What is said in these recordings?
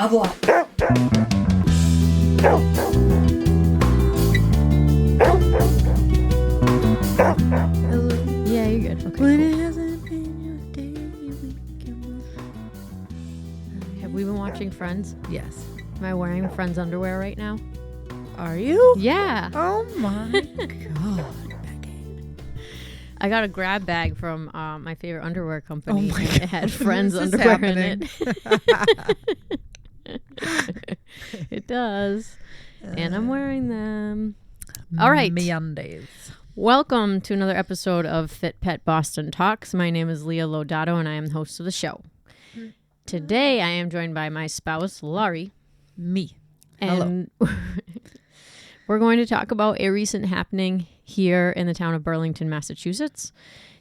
Au revoir. Yeah, you're good. Okay, When cool. it hasn't been your day, weekend. Have we been watching Friends? Yes. Am I wearing Friends underwear right now? Are you? Yeah. Oh my god. I got a grab bag from my favorite underwear company. Oh my and it had God, Friends this is underwear in happening. it. It does. And I'm wearing them. All right. Meandays. Welcome to another episode of FitPet Boston Talks. My name is Leah Lori and I am the host of the show. Today I am joined by my spouse, Lori. Me. And we're going to talk about a recent happening here in the town of Burlington, Massachusetts.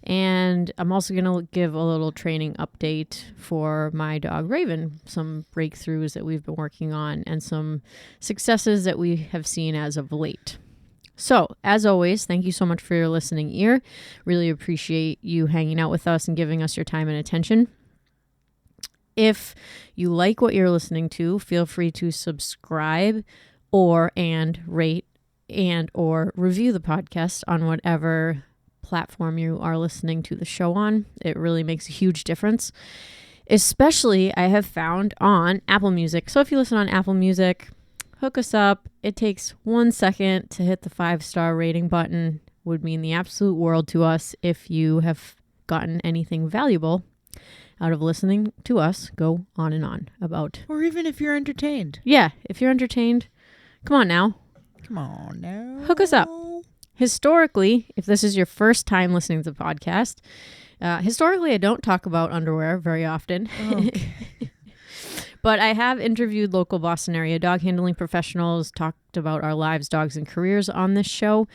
And I'm also going to give a little training update for my dog, Raven, some breakthroughs that we've been working on and some successes that we have seen as of late. So, as always, thank you so much for your listening ear. Really appreciate you hanging out with us and giving us your time and attention. If you like what you're listening to, feel free to subscribe and rate and or review the podcast on whatever platform you are listening to the show on. It really makes a huge difference, especially I have found on Apple Music. So if you listen on Apple Music, hook us up. It takes 1 second to hit the 5-star rating button. Would mean the absolute world to us if you have gotten anything valuable out of listening to us go on and on about. Or even if you're entertained. Yeah, if you're entertained, come on now. Come on now. Hook us up. Historically, if this is your first time listening to the podcast, historically I don't talk about underwear very often. Okay. But I have interviewed local Boston area dog handling professionals, talked about our lives, dogs, and careers on this show.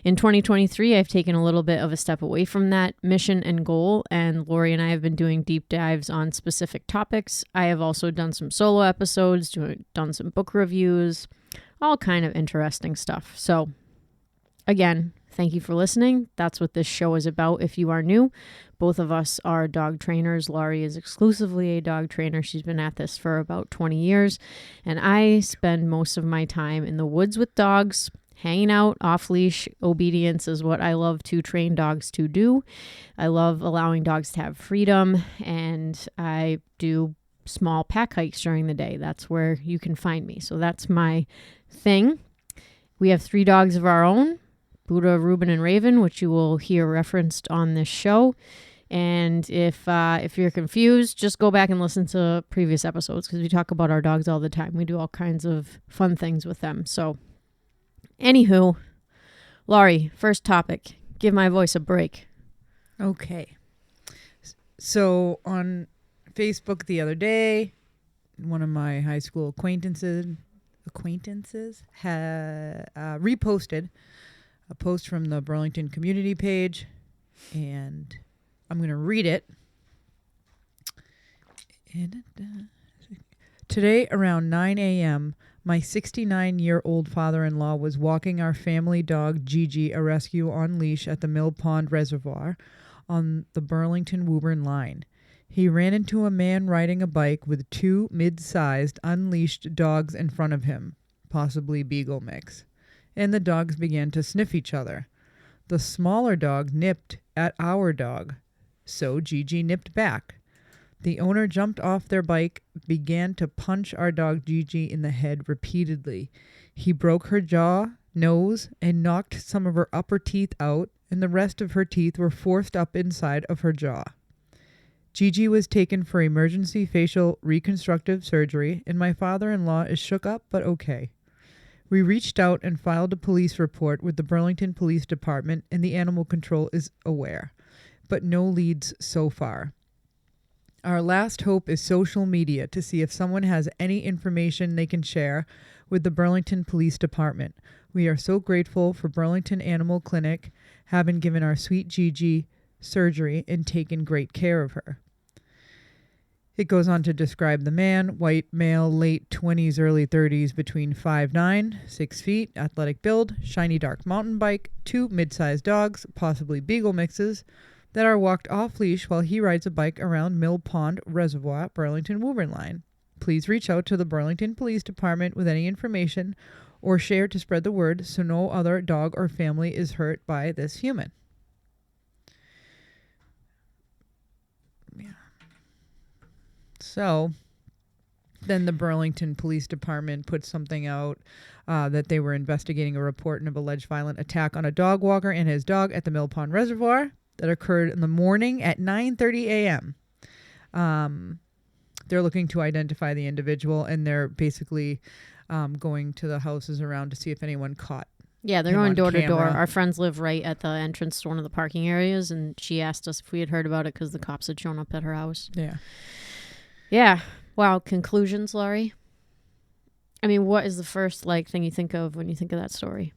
In 2023, I've taken a little bit of a step away from that mission and goal, and Lori and I have been doing deep dives on specific topics. I have also done some solo episodes, done some book reviews, all kind of interesting stuff. So, again, thank you for listening. That's what this show is about if you are new. Both of us are dog trainers. Lori is exclusively a dog trainer. She's been at this for about 20 years. And I spend most of my time in the woods with dogs, hanging out, off-leash. Obedience is what I love to train dogs to do. I love allowing dogs to have freedom. And I do small pack hikes during the day. That's where you can find me. So that's my thing. We have 3 dogs of our own, Buddha, Reuben, and Raven, which you will hear referenced on this show. And if you're confused, just go back and listen to previous episodes because we talk about our dogs all the time. We do all kinds of fun things with them. So, anywho, Lori, first topic. Give my voice a break. Okay. So on Facebook the other day, one of my high school acquaintances had reposted a post from the Burlington community page, and I'm going to read it. Today around 9 a.m., my 69-year-old father-in-law was walking our family dog Gigi, a rescue on leash, at the Mill Pond Reservoir on the Burlington-Woburn line. He ran into a man riding a bike with 2 mid-sized unleashed dogs in front of him, possibly beagle mix, and the dogs began to sniff each other. The smaller dog nipped at our dog, so Gigi nipped back. The owner jumped off their bike, began to punch our dog Gigi in the head repeatedly. He broke her jaw, nose, and knocked some of her upper teeth out, and the rest of her teeth were forced up inside of her jaw. Gigi was taken for emergency facial reconstructive surgery, and my father-in-law is shook up but okay. We reached out and filed a police report with the Burlington Police Department, and the animal control is aware, but no leads so far. Our last hope is social media to see if someone has any information they can share with the Burlington Police Department. We are so grateful for Burlington Animal Clinic having given our sweet Gigi surgery and taken great care of her. It goes on to describe the man, white male, late 20s, early 30s, between 5'9", 6 feet, athletic build, shiny dark mountain bike, 2 mid-sized dogs, possibly beagle mixes, that are walked off-leash while he rides a bike around Mill Pond Reservoir, Burlington Woburn line. Please reach out to the Burlington Police Department with any information or share to spread the word so no other dog or family is hurt by this human. Yeah. So then the Burlington Police Department put something out that they were investigating a report of alleged violent attack on a dog walker and his dog at the Mill Pond Reservoir that occurred in the morning at 9:30 a.m. They're looking to identify the individual, and they're basically going to the houses around to see if anyone caught. Yeah, they're him going on door to door. camera. Our friends live right at the entrance to one of the parking areas, and she asked us if we had heard about it because the cops had shown up at her house. Yeah. Yeah. Wow. Conclusions, Lori? I mean, what is the first thing you think of when you think of that story?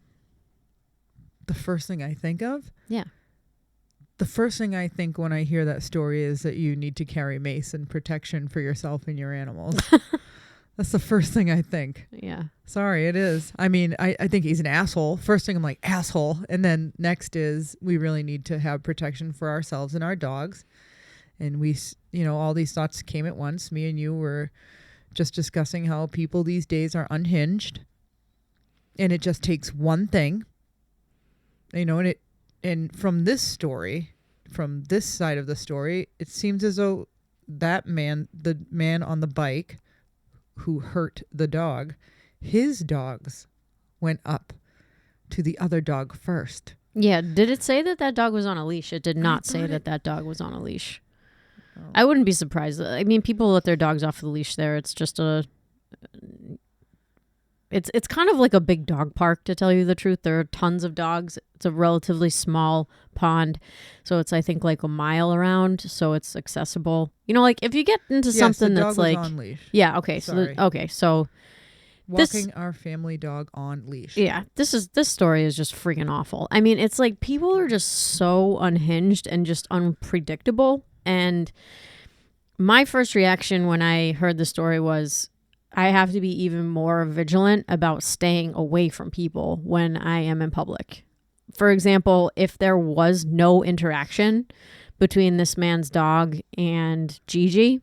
The first thing I think of? Yeah. The first thing I think when I hear that story is that you need to carry mace and protection for yourself and your animals. That's the first thing I think. Yeah. Sorry, it is. I mean, I think he's an asshole. First thing I'm like, asshole. And then next is we really need to have protection for ourselves and our dogs. And we, all these thoughts came at once. Me and you were just discussing how people these days are unhinged. And it just takes one thing, and from this story, from this side of the story, it seems as though that man, the man on the bike who hurt the dog, his dogs went up to the other dog first. Yeah. Did it say that dog was on a leash? It did not say that dog was on a leash. Oh. I wouldn't be surprised. I mean, people let their dogs off the leash there. It's just It's kind of like a big dog park, to tell you the truth. There are tons of dogs. It's a relatively small pond. So it's, I think, like a mile around. So it's accessible. If you get into something that's like... on leash. Yeah, okay. So walking our family dog on leash. Yeah, this story is just freaking awful. I mean, it's like people are just so unhinged and just unpredictable. And my first reaction when I heard the story was, I have to be even more vigilant about staying away from people when I am in public. For example, if there was no interaction between this man's dog and Gigi,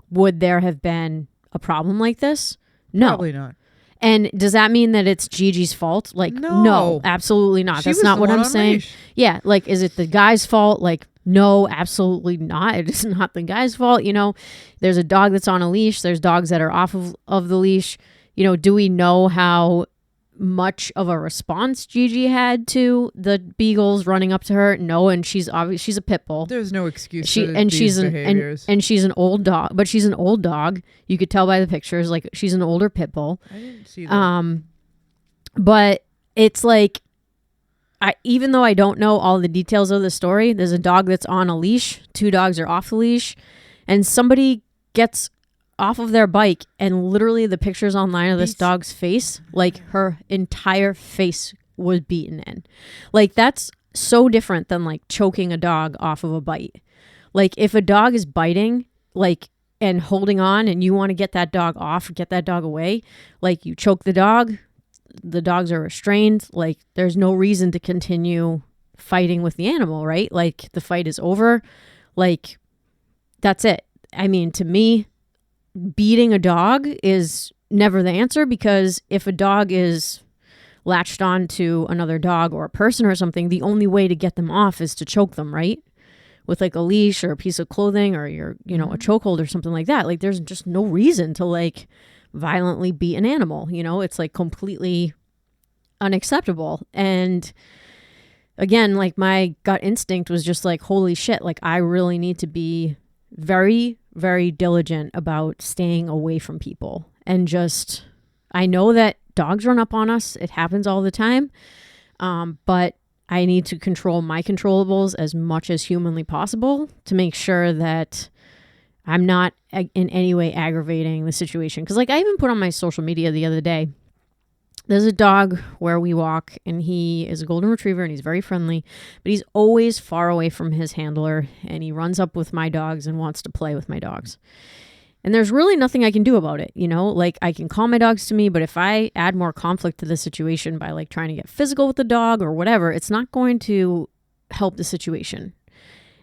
would there have been a problem like this? No. Probably not. And does that mean that it's Gigi's fault? No, absolutely not. That's not what I'm saying. Leash. Yeah, is it the guy's fault? No, absolutely not. It is not the guy's fault. There's a dog that's on a leash. There's dogs that are off of the leash. Do we know how much of a response Gigi had to the beagles running up to her? No, and she's a pit bull. There's no excuse for these behaviors. And she's an old dog, but she's an old dog. You could tell by the pictures, she's an older pit bull. I didn't see that. But it's even though I don't know all the details of the story, there's a dog that's on a leash, 2 dogs are off the leash, and somebody gets off of their bike and literally the pictures online of this dog's face, her entire face was beaten in. That's so different than choking a dog off of a bite. If a dog is biting, and holding on and you want to get that dog off or get that dog away, you choke the dogs are restrained. There's no reason to continue fighting with the animal, right? The fight is over. That's it. I mean, to me, beating a dog is never the answer, because if a dog is latched on to another dog or a person or something, the only way to get them off is to choke them, right? With a leash or a piece of clothing or a chokehold or something like that. There's just no reason to violently beat an animal. It's completely unacceptable. And again, my gut instinct was just holy shit, I really need to be very, very diligent about staying away from people. And just, I know that dogs run up on us. It happens all the time. But I need to control my controllables as much as humanly possible to make sure that I'm not in any way aggravating the situation. Because I even put on my social media the other day, there's a dog where we walk, and he is a golden retriever, and he's very friendly, but he's always far away from his handler, and he runs up with my dogs and wants to play with my dogs. And there's really nothing I can do about it. I can call my dogs to me, but if I add more conflict to the situation by trying to get physical with the dog or whatever, it's not going to help the situation.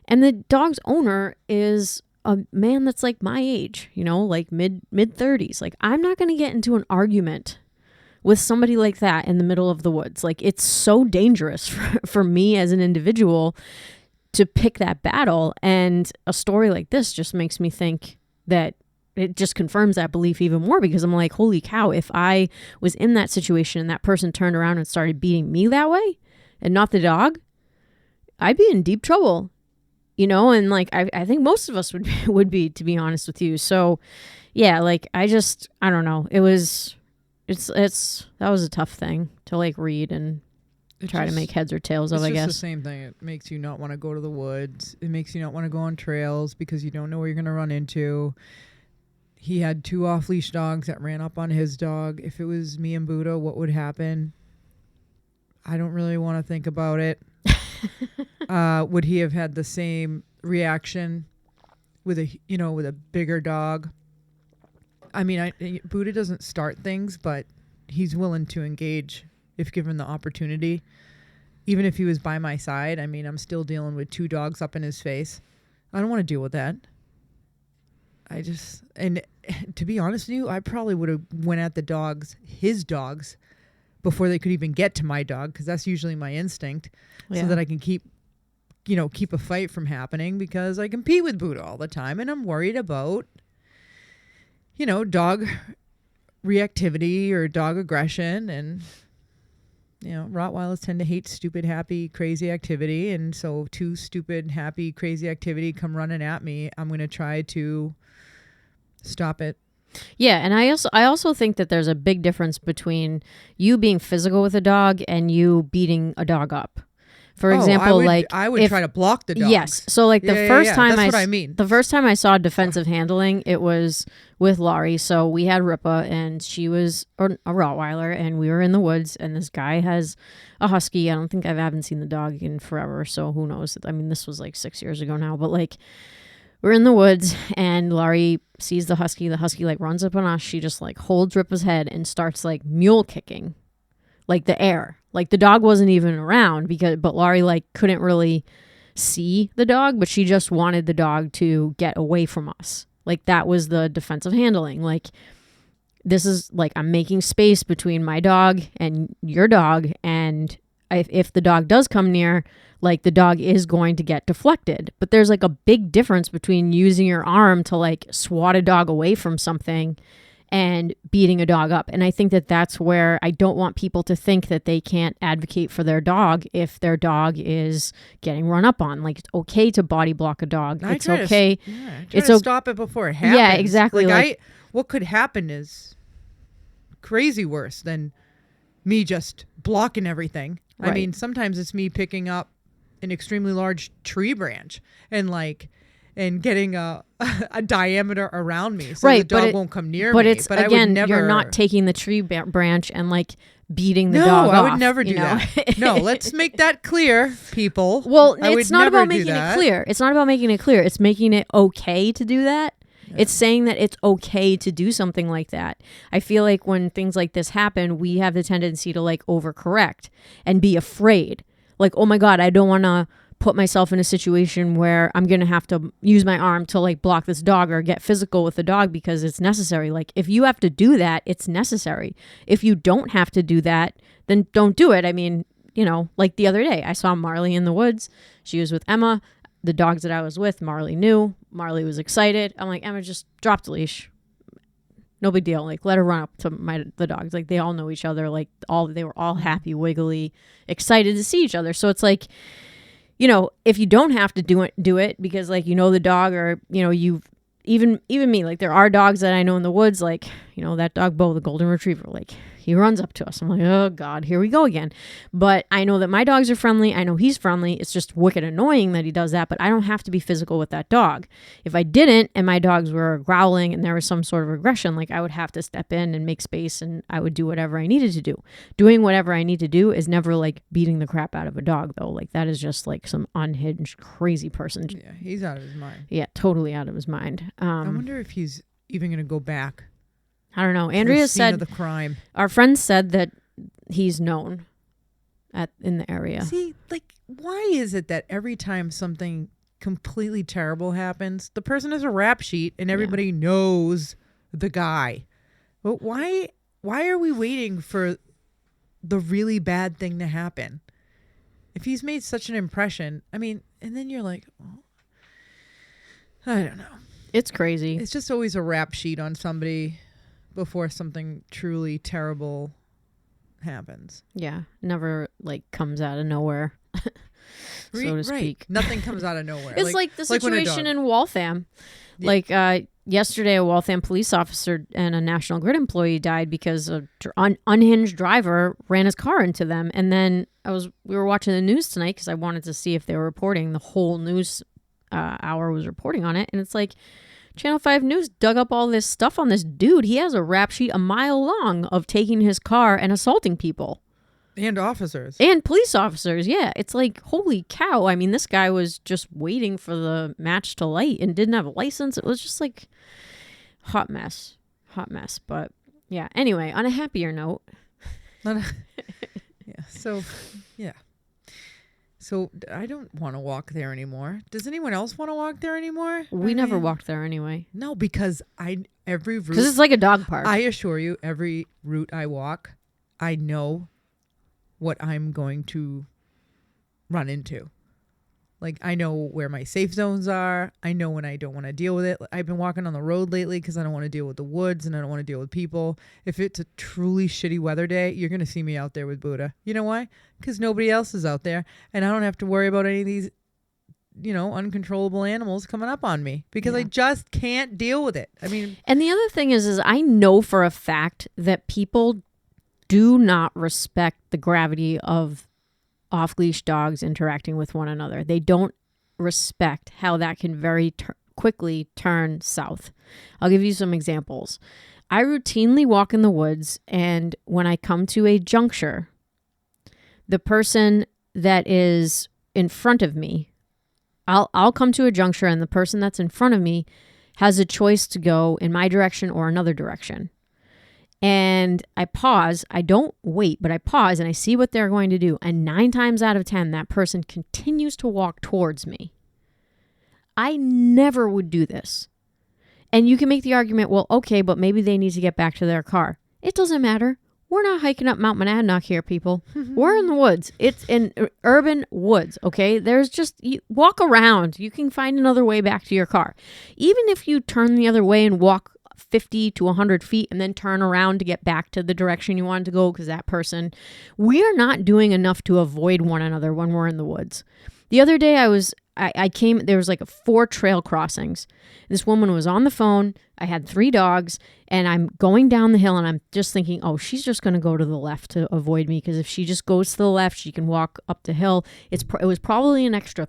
And the dog's owner is a man that's like my age, like mid 30s. Like, I'm not going to get into an argument with somebody like that in the middle of the woods. Like, it's so dangerous for me as an individual to pick that battle. And a story like this just makes me think that it just confirms that belief even more, because I'm like, holy cow, if I was in that situation and that person turned around and started beating me that way and not the dog, I'd be in deep trouble, and like, I think most of us would be, to be honest with you. So yeah, like, I don't know. That was a tough thing to like read and try to make heads or tails of, I guess. It's just the same thing. It makes you not want to go to the woods. It makes you not want to go on trails because you don't know where you're going to run into. He had 2 off-leash dogs that ran up on his dog. If it was me and Buddha, what would happen? I don't really want to think about it. Would he have had the same reaction with a bigger dog? I mean, Buddha doesn't start things, but he's willing to engage if given the opportunity. Even if he was by my side, I mean, I'm still dealing with 2 dogs up in his face. I don't want to deal with that. And to be honest with you, I probably would have went at his dogs, before they could even get to my dog, because that's usually my instinct, so that I can keep a fight from happening, because I compete with Buddha all the time, and I'm worried about, dog reactivity or dog aggression. And, Rottweilers tend to hate stupid, happy, crazy activity. And so 2 stupid, happy, crazy activity come running at me, I'm going to try to stop it. Yeah, and I also think that there's a big difference between you being physical with a dog and you beating a dog up. For example, I would try to block the dog. Yes. So like the first time that's what I mean. The first time I saw defensive handling, it was with Lori. So we had Ripa, and she was a Rottweiler, and we were in the woods, and this guy has a husky. I haven't seen the dog in forever, so who knows? I mean, this was like 6 years ago now, but like, we're in the woods, and Laurie sees the husky. The husky like runs up on us. She just like holds Ripa's head and starts like mule kicking, like the air. Like the dog wasn't even around, but Laurie like couldn't really see the dog, but she just wanted the dog to get away from us. Like that was the defensive handling. Like, this is like, I'm making space between my dog and your dog, and if the dog does come near, like the dog is going to get deflected. But there's like a big difference between using your arm to like swat a dog away from something and beating a dog up. And I think that that's where I don't want people to think that they can't advocate for their dog if their dog is getting run up on. Like, it's okay to body block a dog. It's okay. It's to stop it before it happens. Yeah, exactly. Like what could happen is crazy worse than me just blocking everything. Right. I mean, sometimes it's me picking up an extremely large tree branch and getting a diameter around me, so the dog won't come near me. But again, you're not taking the tree branch and like beating the dog off. No, I would never do that. No, let's make that clear, people. Well, it's not about making it clear. It's not about making it clear. It's making it okay to do that. Yeah. It's saying that it's okay to do something like that. I feel like when things like this happen, we have the tendency to like overcorrect and be afraid. Like, oh my God, I don't want to put myself in a situation where I'm going to have to use my arm to like block this dog or get physical with the dog because it's necessary. Like, if you have to do that, it's necessary. If you don't have to do that, then don't do it. I mean, like the other day, I saw Marley in the woods. She was with Emma. The dogs that I was with, Marley knew. Marley was excited. I'm like, Emma, just drop the leash. No big deal. Like, let her run up to the dogs. Like, they all know each other. Like, they were all happy, wiggly, excited to see each other. So it's like, if you don't have to do it because like, the dog, or, you've even me, like there are dogs that I know in the woods, like, that dog Bo, the golden retriever, like he runs up to us. I'm like, oh God, here we go again. But I know that my dogs are friendly. I know he's friendly. It's just wicked annoying that he does that, but I don't have to be physical with that dog. If I didn't, and my dogs were growling and there was some sort of aggression, like I would have to step in and make space, and I would do whatever I needed to do. Doing whatever I need to do is never like beating the crap out of a dog though. Like that is just like some unhinged, crazy person. Yeah, he's out of his mind. Yeah, totally out of his mind. I wonder if he's even going to go back. I don't know. Andrea said the crime. Our friend said that he's known in the area. See, like, why is it that every time something completely terrible happens, the person is a rap sheet and everybody knows the guy. But why are we waiting for the really bad thing to happen? If he's made such an impression, I mean, and then you're like, oh, I don't know. It's crazy. It's just always a rap sheet on somebody before something truly terrible happens. Yeah. Never like comes out of nowhere, so to speak. Nothing comes out of nowhere. It's like the situation in Waltham. Yeah. Like yesterday, a Waltham police officer and a National Grid employee died because an unhinged driver ran his car into them. And then we were watching the news tonight because I wanted to see if they were reporting. The whole news hour was reporting on it, and it's like Channel 5 News dug up all this stuff on this dude. He has a rap sheet a mile long of taking his car and assaulting people. And officers. And police officers, yeah. It's like, holy cow. I mean, this guy was just waiting for the match to light and didn't have a license. It was just like hot mess. But yeah, anyway, on a happier note. So I don't want to walk there anymore. Does anyone else want to walk there anymore? We never walked there anyway. No, because every route. Because it's like a dog park. I assure you, every route I walk, I know what I'm going to run into. Like, I know where my safe zones are. I know when I don't want to deal with it. I've been walking on the road lately because I don't want to deal with the woods and I don't want to deal with people. If it's a truly shitty weather day, you're going to see me out there with Buddha. You know why? Because nobody else is out there. And I don't have to worry about any of these, uncontrollable animals coming up on me because I just can't deal with it. I mean. And the other thing is I know for a fact that people do not respect the gravity of off-leash dogs interacting with one another. They don't respect how that can very quickly turn south. I'll give you some examples. I routinely walk in the woods, and when I come to a juncture, the person that is in front of me, I'll come to a juncture, and the person that's in front of me has a choice to go in my direction or another direction. And I pause. I don't wait, but I pause and I see what they're going to do. And 9 times out of 10, that person continues to walk towards me. I never would do this. And you can make the argument, well, okay, but maybe they need to get back to their car. It doesn't matter. We're not hiking up Mount Monadnock here, people. We're in the woods. It's in urban woods, okay? You walk around. You can find another way back to your car. Even if you turn the other way and walk 50 to 100 feet and then turn around to get back to the direction you wanted to go because that person, we are not doing enough to avoid one another when we're in the woods. The other day there was like 4 trail crossings. This woman was on the phone. I had 3 dogs and I'm going down the hill and I'm just thinking, oh, she's just going to go to the left to avoid me because if she just goes to the left, she can walk up the hill. It was probably an extra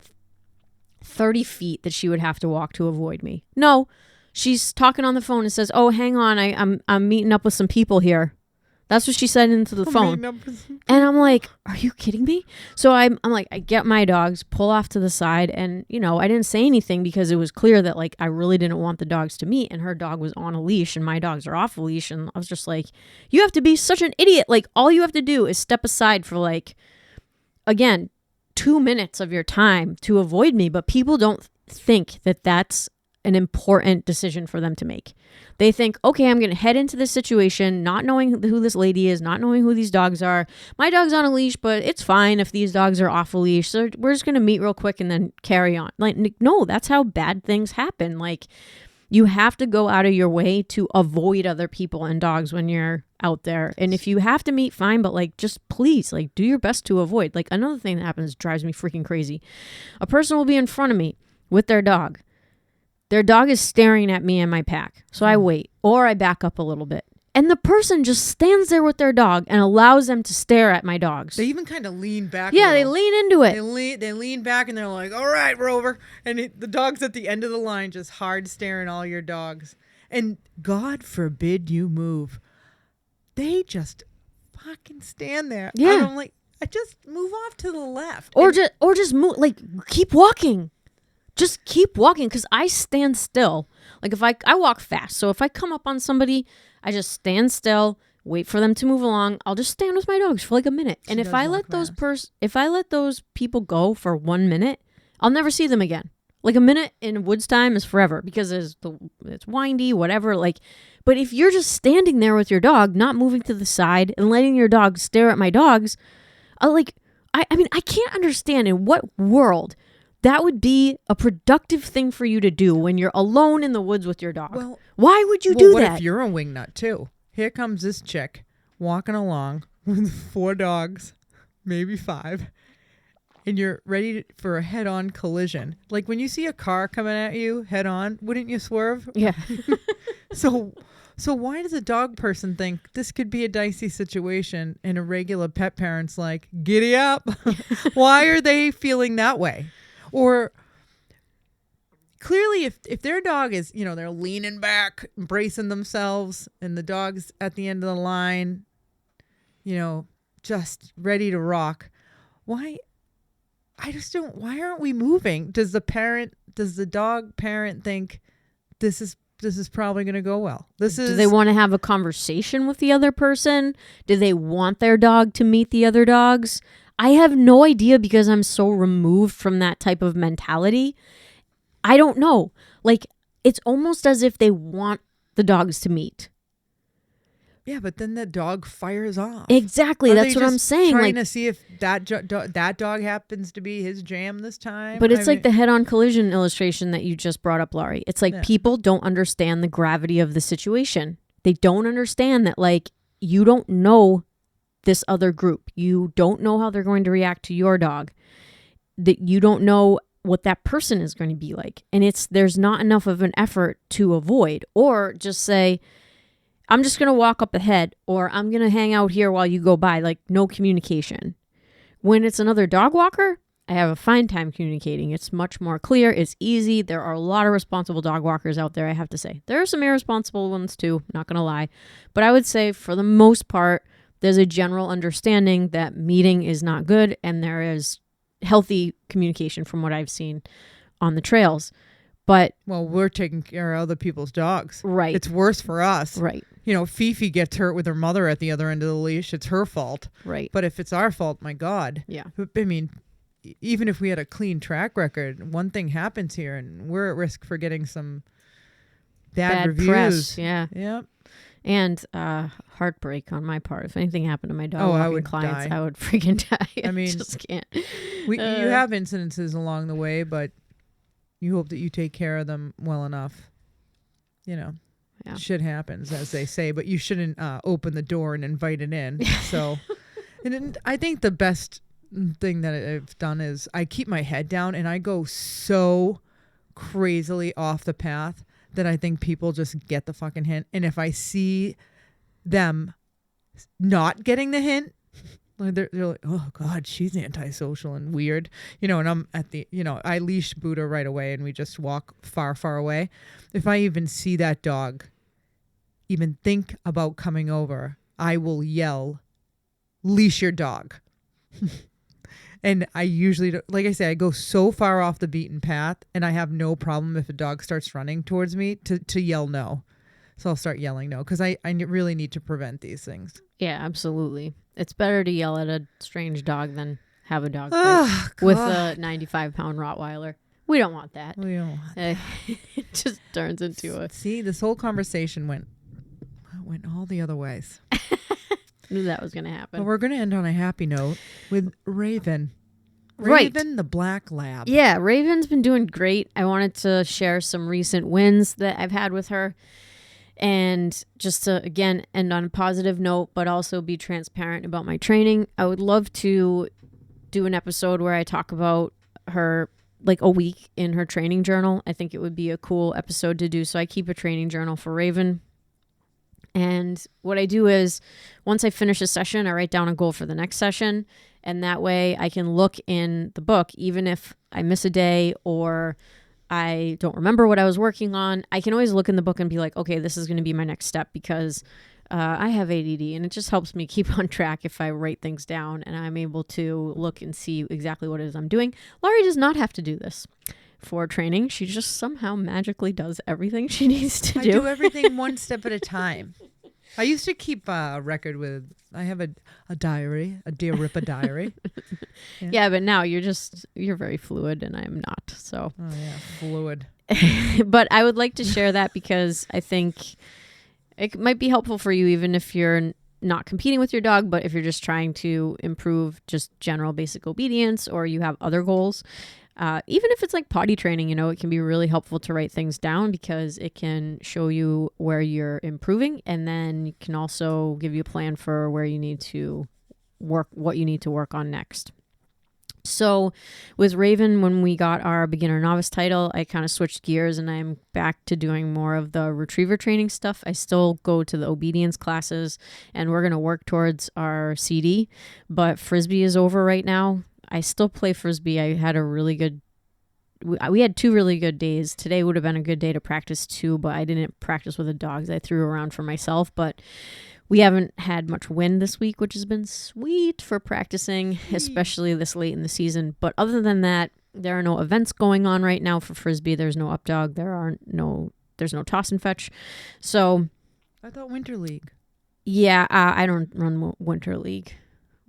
30 feet that she would have to walk to avoid me. No. She's talking on the phone and says, "Oh, hang on, I'm meeting up with some people here." That's what she said into the phone. And I'm like, "Are you kidding me?" So I'm like, I get my dogs, pull off to the side, and I didn't say anything because it was clear that like I really didn't want the dogs to meet, and her dog was on a leash and my dogs are off a leash, and I was just like, "You have to be such an idiot. Like all you have to do is step aside for like, again, 2 minutes of your time to avoid me." But people don't think that that's an important decision for them to make. They think, okay, I'm going to head into this situation not knowing who this lady is, not knowing who these dogs are. My dog's on a leash, but it's fine if these dogs are off a leash. So we're just going to meet real quick and then carry on. Like, no, that's how bad things happen. Like, you have to go out of your way to avoid other people and dogs when you're out there. And if you have to meet, fine, but like, just please, like, do your best to avoid. Like, another thing that happens drives me freaking crazy. A person will be in front of me with their dog. Their dog is staring at me and my pack. So I wait or I back up a little bit. And the person just stands there with their dog and allows them to stare at my dogs. They even kind of lean back. Yeah, they lean into it. They lean back and they're like, all right, Rover. And the dog's at the end of the line just hard staring all your dogs. And God forbid you move. They just fucking stand there. Yeah. And I'm like, I just move off to the left. Or just move, like, keep walking. Just keep walking because I stand still. Like if I walk fast. So if I come up on somebody, I just stand still, wait for them to move along. I'll just stand with my dogs for like a minute. And if I let those people go for 1 minute, I'll never see them again. Like a minute in woods time is forever because it's windy, whatever. Like, but if you're just standing there with your dog, not moving to the side and letting your dog stare at my dogs, I mean, I can't understand in what world that would be a productive thing for you to do when you're alone in the woods with your dog. Well, why would you do what that? if you're a wingnut too? Here comes this chick walking along with 4 dogs, maybe 5. And you're ready for a head-on collision. Like when you see a car coming at you head-on, wouldn't you swerve? Yeah. So why does a dog person think this could be a dicey situation and a regular pet parent's like, giddy up? Why are they feeling that way? Or clearly if their dog is, they're leaning back, bracing themselves, and the dog's at the end of the line, just ready to rock, why aren't we moving? Does the dog parent think this is probably going to go well? Do they want to have a conversation with the other person? Do they want their dog to meet the other dogs? I have no idea because I'm so removed from that type of mentality. I don't know. Like, it's almost as if they want the dogs to meet. Yeah, but then the dog fires off. Exactly. That's what I'm saying. Trying to see if that dog happens to be his jam this time. But it's like the head-on collision illustration that you just brought up, Lori. It's like people don't understand the gravity of the situation. They don't understand that, like, you don't know this other group. You don't know how they're going to react to your dog. That you don't know what that person is going to be like. And there's not enough of an effort to avoid or just say, I'm just going to walk up ahead or I'm going to hang out here while you go by. Like, no communication. When it's another dog walker, I have a fine time communicating. It's much more clear. It's easy. There are a lot of responsible dog walkers out there, I have to say. There are some irresponsible ones too, not going to lie. But I would say for the most part, there's a general understanding that meeting is not good and there is healthy communication from what I've seen on the trails. But we're taking care of other people's dogs. Right. It's worse for us. Right. Fifi gets hurt with her mother at the other end of the leash. It's her fault. Right. But if it's our fault, my God. Yeah. I mean, even if we had a clean track record, one thing happens here and we're at risk for getting some bad reviews. Press. Yeah. Yep. And heartbreak on my part. If anything happened to my dog I walking would clients, die. I would freaking die. I mean, just can't. You have incidences along the way, but you hope that you take care of them well enough. Yeah. Shit happens, as they say, but you shouldn't open the door and invite it in. So, and I think the best thing that I've done is I keep my head down and I go so crazily off the path that I think people just get the fucking hint. And if I see them not getting the hint, they're like, oh God, she's antisocial and weird, and I'm at the, I leash Buddha right away and we just walk far, far away. If I even see that dog even think about coming over, I will yell, leash your dog. And I usually, like I say, I go so far off the beaten path and I have no problem if a dog starts running towards me to yell no. So I'll start yelling no because I really need to prevent these things. Yeah, absolutely. It's better to yell at a strange dog than have a dog with a 95-pound Rottweiler. We don't want that. We don't want that. It just turns into a... See, this whole conversation went all the other ways. Knew that was going to happen. But we're going to end on a happy note with Raven. Right. Raven, the black lab. Yeah, Raven's been doing great. I wanted to share some recent wins that I've had with her. And just to, again, end on a positive note, but also be transparent about my training. I would love to do an episode where I talk about her, like a week in her training journal. I think it would be a cool episode to do. So I keep a training journal for Raven. And what I do is once I finish a session, I write down a goal for the next session. And that way I can look in the book, even if I miss a day or I don't remember what I was working on, I can always look in the book and be like, okay, this is going to be my next step because I have ADD and it just helps me keep on track if I write things down and I'm able to look and see exactly what it is I'm doing. Lori does not have to do this for training. She just somehow magically does everything she needs to do. I do everything one step at a time. I used to keep a record with. I have a diary, a Dear Ripper diary. Yeah, but now you're very fluid, and I'm not. So. Oh yeah, fluid. But I would like to share that because I think it might be helpful for you, even if you're not competing with your dog, but if you're just trying to improve just general basic obedience, or you have other goals. Even if it's like potty training, it can be really helpful to write things down because it can show you where you're improving, and then it can also give you a plan for where you need to work, what you need to work on next. So with Raven, when we got our beginner novice title, I kind of switched gears and I'm back to doing more of the retriever training stuff. I still go to the obedience classes and we're going to work towards our CD, but Frisbee is over right now. I still play Frisbee. I had we had 2 really good days. Today would have been a good day to practice too, but I didn't practice with the dogs. I threw around for myself, but we haven't had much wind this week, which has been sweet for practicing, especially this late in the season. But other than that, there are no events going on right now for Frisbee. There's no up dog. There's no toss and fetch. So I thought Winter League. Yeah, I don't run Winter League.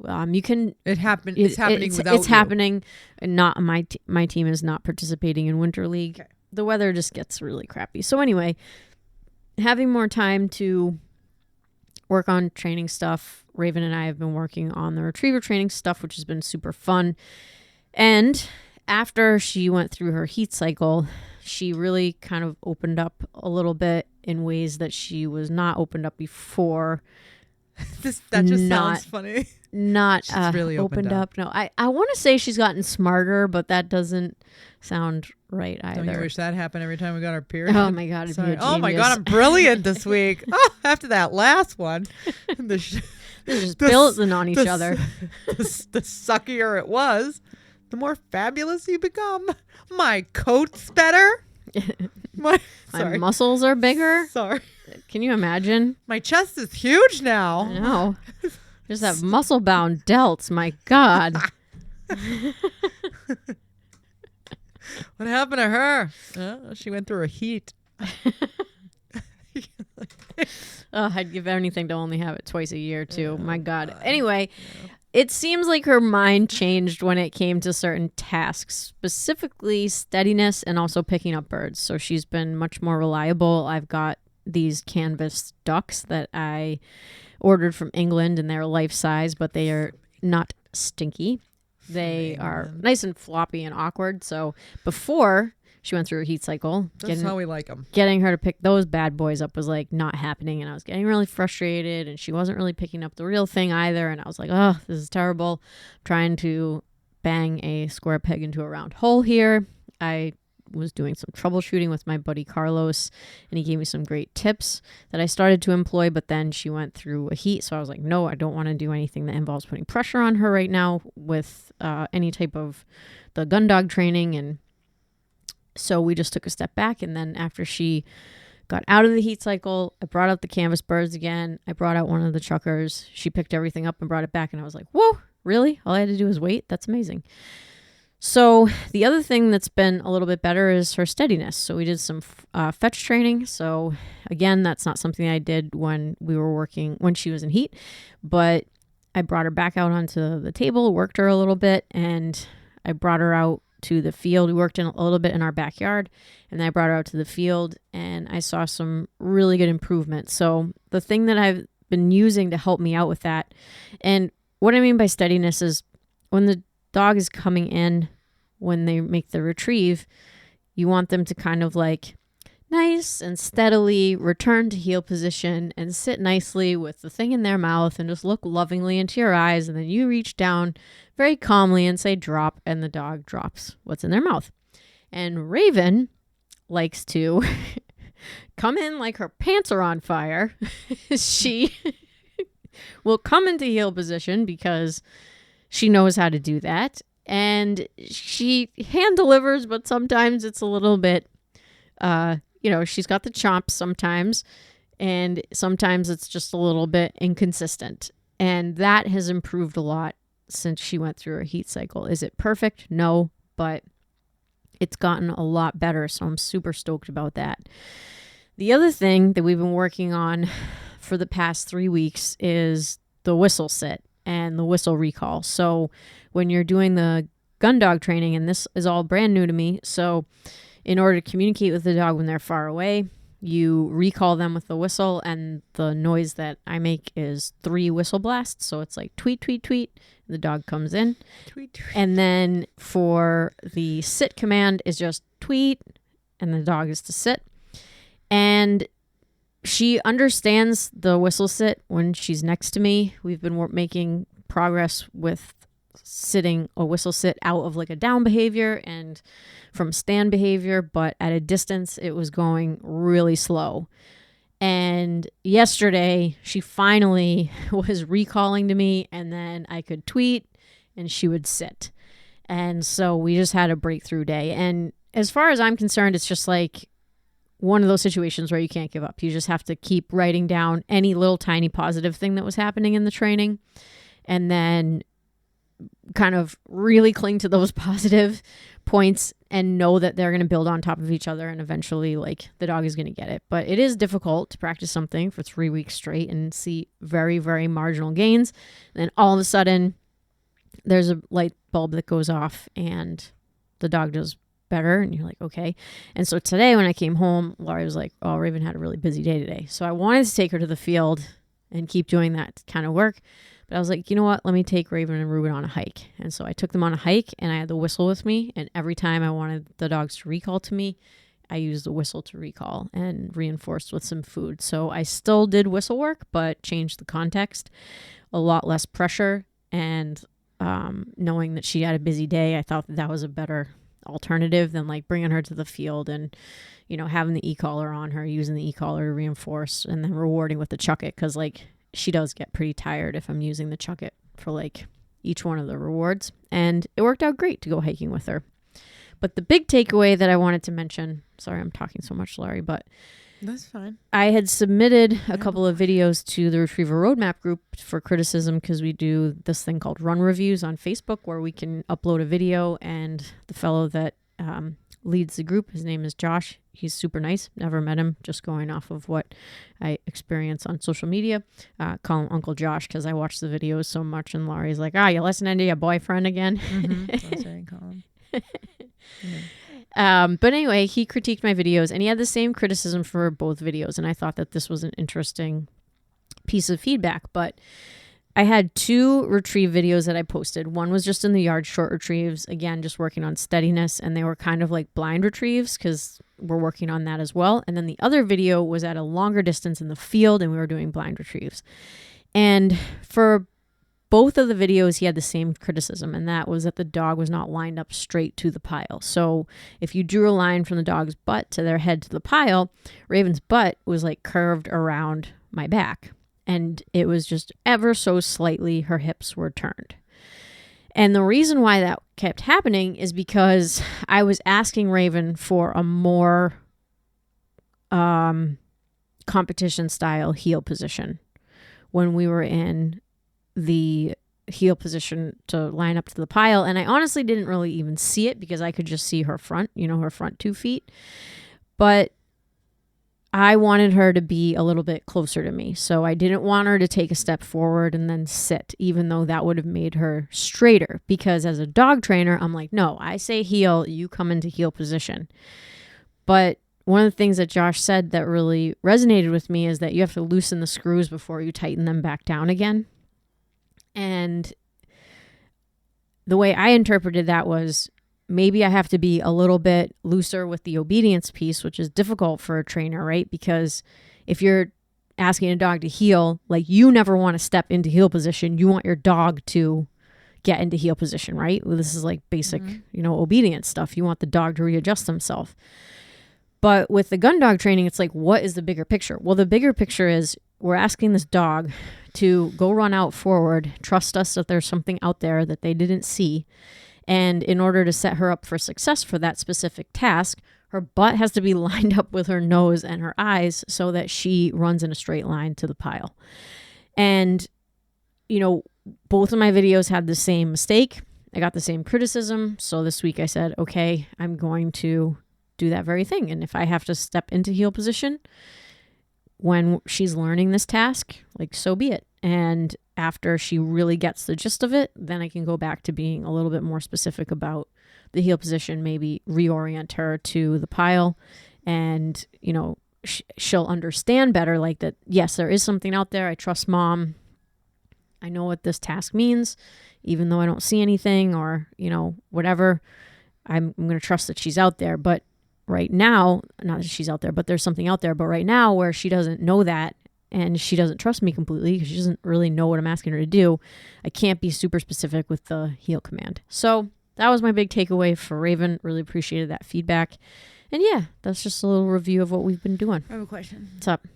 You can. It happened. It's happening without It's happening. And not my team is not participating in Winter League. Okay. The weather just gets really crappy. So anyway, having more time to work on training stuff. Raven and I have been working on the retriever training stuff, which has been super fun. And after she went through her heat cycle, she really kind of opened up a little bit in ways that she was not opened up before. That just sounds funny. Not she's really opened up. No, I want to say she's gotten smarter, but that doesn't sound right either. Don't you wish that happened every time we got our period? Oh my God. Oh my God, I'm brilliant this week. After that last one. They're just building on each other. The suckier it was, the more fabulous you become. My coat's better. My muscles are bigger. Sorry. Can you imagine? My chest is huge now. I know. Just have muscle-bound delts. My God. What happened to her? She went through a heat. I'd give anything to only have it twice a year, too. My God. Anyway, it seems like her mind changed when it came to certain tasks, specifically steadiness and also picking up birds. So she's been much more reliable. I've got these canvas ducks that I ordered from England, and they're life size, but they are not stinky. They are nice and floppy and awkward. So before she went through her heat cycle, that's how we like them. Getting her to pick those bad boys up was like not happening, and I was getting really frustrated, and she wasn't really picking up the real thing either. And I was like, oh, this is terrible. I'm trying to bang a square peg into a round hole here. I was doing some troubleshooting with my buddy Carlos, and he gave me some great tips that I started to employ, but then she went through a heat. So I was like, no, I don't want to do anything that involves putting pressure on her right now with any type of the gun dog training. And so we just took a step back. And then after she got out of the heat cycle, I brought out the canvas birds again. I brought out one of the chuckers. She picked everything up and brought it back. And I was like, whoa, really? All I had to do was wait? That's amazing. So the other thing that's been a little bit better is her steadiness. So we did some fetch training. So again, that's not something I did when she was in heat, but I brought her back out onto the table, worked her a little bit, and I brought her out to the field. We worked in a little bit in our backyard, and then I brought her out to the field, and I saw some really good improvement. So the thing that I've been using to help me out with that, and what I mean by steadiness is when the dog is coming in, when they make the retrieve, you want them to kind of like nice and steadily return to heel position and sit nicely with the thing in their mouth and just look lovingly into your eyes. And then you reach down very calmly and say drop, and the dog drops what's in their mouth. And Raven likes to come in like her pants are on fire. She will come into heel position because she knows how to do that, and she hand delivers, but sometimes it's a little bit, she's got the chomps sometimes, and sometimes it's just a little bit inconsistent. And that has improved a lot since she went through her heat cycle. Is it perfect? No, but it's gotten a lot better, so I'm super stoked about that. The other thing that we've been working on for the past 3 weeks is the whistle sit and the whistle recall. So when you're doing the gun dog training, and this is all brand new to me, so in order to communicate with the dog when they're far away, you recall them with the whistle, and the noise that I make is 3 whistle blasts. So it's like tweet, tweet, tweet. The dog comes in. Tweet, tweet. And then for the sit command is just tweet, and the dog is to sit. And she understands the whistle sit when she's next to me. We've been making progress with sitting a whistle sit out of like a down behavior and from stand behavior, but at a distance it was going really slow. And yesterday she finally was recalling to me, and then I could tweet and she would sit. And so we just had a breakthrough day. And as far as I'm concerned, it's just like one of those situations where you can't give up. You just have to keep writing down any little tiny positive thing that was happening in the training, and then kind of really cling to those positive points and know that they're going to build on top of each other, and eventually like the dog is going to get it. But it is difficult to practice something for 3 weeks straight and see very, very marginal gains. And then all of a sudden there's a light bulb that goes off and the dog does better, and you're like, okay. And so today when I came home, Lori was like, oh, Raven had a really busy day today. So I wanted to take her to the field and keep doing that kind of work. But I was like, you know what? Let me take Raven and Ruben on a hike. And so I took them on a hike, and I had the whistle with me. And every time I wanted the dogs to recall to me, I used the whistle to recall and reinforced with some food. So I still did whistle work, but changed the context. A lot less pressure. And knowing that she had a busy day, I thought that was a better alternative than like bringing her to the field and, you know, having the e-collar on her, using the e-collar to reinforce, and then rewarding with the chuck it. Because like she does get pretty tired if I'm using the chuck it for like each one of the rewards. And it worked out great to go hiking with her. But the big takeaway that I wanted to mention, sorry, I'm talking so much, Larry, but That's fine. I had submitted a couple of videos to the Retriever Roadmap group for criticism, because we do this thing called run reviews on Facebook where we can upload a video, and the fellow that leads the group, his name is Josh. He's super nice. Never met him, just going off of what I experience on social media. Call him Uncle Josh because I watch the videos so much, and Laurie's like, you listening to your boyfriend again? Mm-hmm. That's what I call him. Yeah. But anyway, he critiqued my videos, and he had the same criticism for both videos. And I thought that this was an interesting piece of feedback. But I had 2 retrieve videos that I posted. One was just in the yard, short retrieves, again, just working on steadiness. And they were kind of like blind retrieves because we're working on that as well. And then the other video was at a longer distance in the field, and we were doing blind retrieves. And for both of the videos, he had the same criticism, and that was that the dog was not lined up straight to the pile. So if you drew a line from the dog's butt to their head to the pile, Raven's butt was like curved around my back, and it was just ever so slightly her hips were turned. And the reason why that kept happening is because I was asking Raven for a more competition style heel position when we were in the heel position to line up to the pile. And I honestly didn't really even see it because I could just see her front, her front 2 feet. But I wanted her to be a little bit closer to me. So I didn't want her to take a step forward and then sit, even though that would have made her straighter. Because as a dog trainer, I'm like, no, I say heel, you come into heel position. But one of the things that Josh said that really resonated with me is that you have to loosen the screws before you tighten them back down again. And the way I interpreted that was maybe I have to be a little bit looser with the obedience piece, which is difficult for a trainer, right? Because if you're asking a dog to heel, like you never want to step into heel position. You want your dog to get into heel position, right? Well, this is like basic, obedience stuff. You want the dog to readjust themselves. But with the gun dog training, it's like, what is the bigger picture? Well, the bigger picture is we're asking this dog to go run out forward, trust us that there's something out there that they didn't see. And in order to set her up for success for that specific task, her butt has to be lined up with her nose and her eyes so that she runs in a straight line to the pile. And, both of my videos had the same mistake. I got the same criticism. So this week I said, okay, I'm going to do that very thing. And if I have to step into heel position, when she's learning this task, like, so be it. And after she really gets the gist of it, then I can go back to being a little bit more specific about the heel position, maybe reorient her to the pile, and, you know, she'll understand better, like, that, yes, there is something out there. I trust mom. I know what this task means, even though I don't see anything, or, you know, whatever. I'm going to trust that she's out there. But right now, not that she's out there, but there's something out there. But right now, where she doesn't know that, and she doesn't trust me completely because she doesn't really know what I'm asking her to do, I can't be super specific with the heel command. So that was my big takeaway for Raven. Really appreciated that feedback. And yeah, that's just a little review of what we've been doing. I have a question. What's up?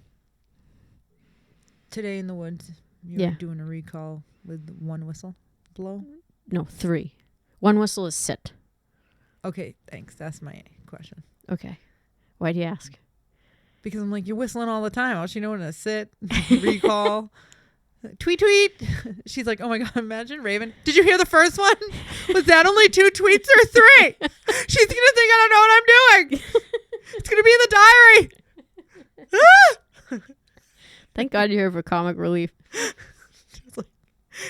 Today in the woods, you were doing a recall with one whistle blow? No, 3. 1 whistle is sit. Okay, thanks. That's my question. Okay. Why do you ask? Because I'm like, you're whistling all the time. How she know when to sit, recall, tweet, tweet. She's like, oh my God, imagine Raven. Did you hear the first one? Was that only 2 tweets or 3? She's going to think I don't know what I'm doing. It's going to be in the diary. Thank God you're here for comic relief. Like,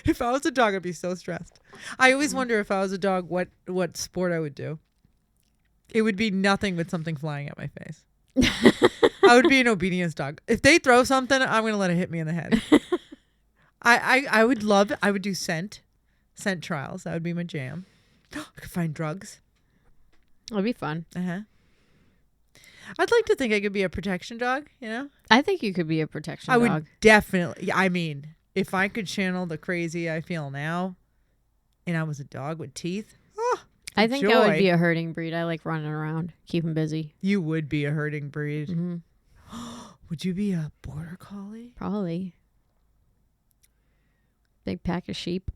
if I was a dog, I'd be so stressed. I always wonder, if I was a dog, what sport I would do. It would be nothing but something flying at my face. I would be an obedience dog. If they throw something, I'm going to let it hit me in the head. I would love it. I would do scent trials. That would be my jam. I could find drugs. It'll be fun. Uh-huh. I'd like to think I could be a protection dog, you know? I think you could be a protection dog. I would definitely. I mean, if I could channel the crazy I feel now, and I was a dog with teeth, I think I would be a herding breed. I like running around, keep them busy. You would be a herding breed. Mm-hmm. Would you be a border collie? Probably. Big pack of sheep.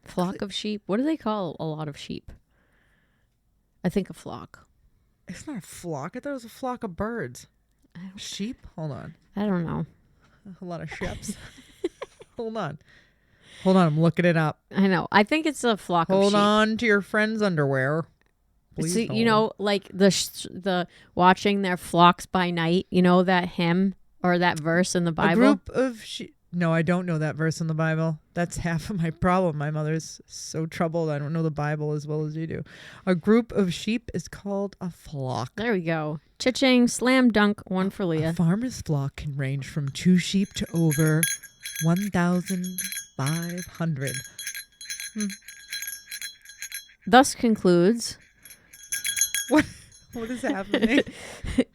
Flock of sheep. What do they call a lot of sheep? I think a flock. It's not a flock. I thought it was a flock of birds. Sheep? Hold on. I don't know. A lot of ships. Hold on. I'm looking it up. I know. I think it's a flock of sheep. Hold on to your friend's underwear. So, you know, like the watching their flocks by night, you know, that hymn or that verse in the Bible? A group of sheep. No, I don't know that verse in the Bible. That's half of my problem. My mother's so troubled. I don't know the Bible as well as you do. A group of sheep is called a flock. There we go. Cha-ching, slam dunk, one for Leah. A farmer's flock can range from 2 sheep to over 1,500. Thus concludes... What is happening?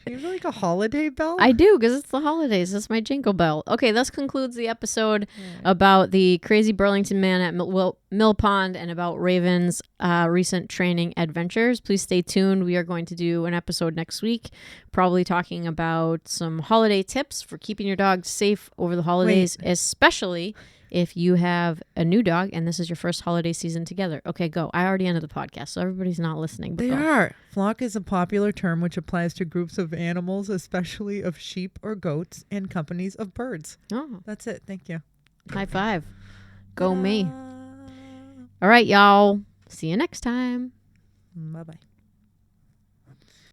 You have like a holiday bell? I do, because it's the holidays. That's my jingle bell. Okay, this concludes the episode about the crazy Burlington man at Mill Pond and about Raven's recent training adventures. Please stay tuned. We are going to do an episode next week, probably talking about some holiday tips for keeping your dog safe over the holidays, especially if you have a new dog and this is your first holiday season together. Okay, go. I already ended the podcast, so everybody's not listening. But they are. Flock is a popular term which applies to groups of animals, especially of sheep or goats, and companies of birds. Oh. That's it. Thank you. High five. Go me. All right, y'all. See you next time. Bye-bye.